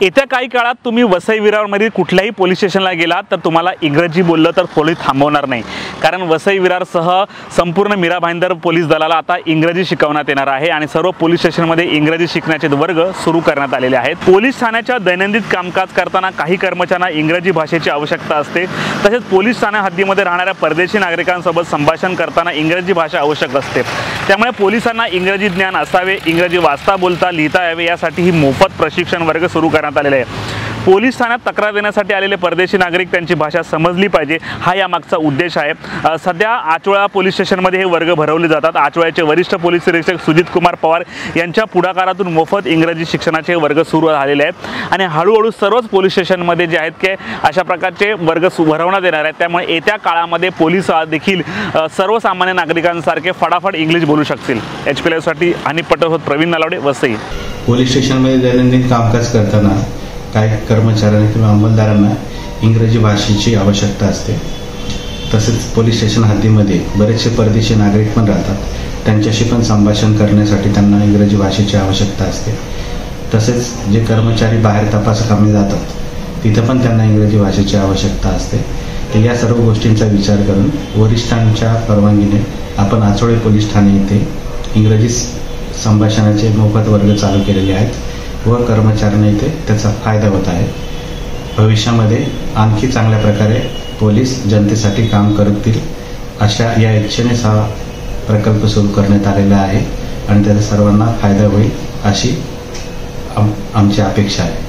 येत्या काही काळात तुम्ही वसई विरारमध्ये कुठल्याही पोलीस स्टेशनला गेलात तर तुम्हाला इंग्रजी बोललं तर पोलीस थांबवणार नाही, कारण वसई विरारसह संपूर्ण मीरा भाईंदर पोलीस दलाला आता इंग्रजी शिकवण्यात येणार आहे आणि सर्व पोलीस स्टेशनमध्ये इंग्रजी शिकण्याचे वर्ग सुरू करण्यात आलेले आहेत। पोलीस ठाण्याच्या दैनंदिन कामकाज करताना काही कर्मचाऱ्यांना इंग्रजी भाषेची आवश्यकता असते, तसेच पोलीस ठाण्या हद्दीमध्ये राहणाऱ्या परदेशी नागरिकांसोबत संभाषण करताना इंग्रजी भाषा आवश्यक असते। त्यामुळे पोलिसांना इंग्रजी ज्ञान असावे, इंग्रजी वाचता बोलता लिहिता यावे यासाठी ही मोफत प्रशिक्षण वर्ग सुरू करण्यात आलेले आहे। पोलीस ठाण्यात तक्रार देण्यासाठी आलेले परदेशी नागरिक त्यांची भाषा समजली पाहिजे हा यामागचा उद्देश आहे। सध्या आचोळा पोलीस स्टेशनमध्ये हे वर्ग भरवले जातात। आचोळ्याचे वरिष्ठ पोलीस निरीक्षक सुजित कुमार पवार यांच्या पुढाकारातून मोफत इंग्रजी शिक्षणाचे वर्ग सुरू झालेले आहेत आणि हळूहळू सर्वच पोलीस स्टेशनमध्ये जे आहेत की अशा प्रकारचे वर्ग भरवण्यात येणार आहेत। त्यामुळे येत्या काळामध्ये पोलीस देखील सर्वसामान्य नागरिकांसारखे फटाफट इंग्लिश बोलू शकतील। HPL साठी आणि पटोल प्रवीण नलावडे, वसई। पोलीस स्टेशनमध्ये दैनंदिन कामकाज करताना काही कर्मचाऱ्यांना किंवा अंमलदारांना इंग्रजी भाषेची आवश्यकता असते। तसेच पोलीस स्टेशन हद्दीमध्ये बरेचसे परदेशी नागरिक पण राहतात, त्यांच्याशी पण संभाषण करण्यासाठी त्यांना इंग्रजी भाषेची आवश्यकता असते। तसेच जे कर्मचारी बाहेर तपासकामी जातात तिथं पण त्यांना इंग्रजी भाषेची आवश्यकता असते। तर या सर्व गोष्टींचा विचार करून वरिष्ठांच्या परवानगीने आपण आचोळे पोलीस ठाणे येथे इंग्रजी संभाषणाचे मोफत वर्ग चालू केलेले आहेत व कर्मचाऱ्यांना इथे त्याचा फायदा होत आहे। भविष्यामध्ये आणखी चांगल्या प्रकारे पोलीस जनतेसाठी काम करतील अशा या इच्छेनेच हा प्रकल्प सुरू करण्यात आलेला आहे आणि त्याचा सर्वांना फायदा होईल अशी आमची अपेक्षा आहे।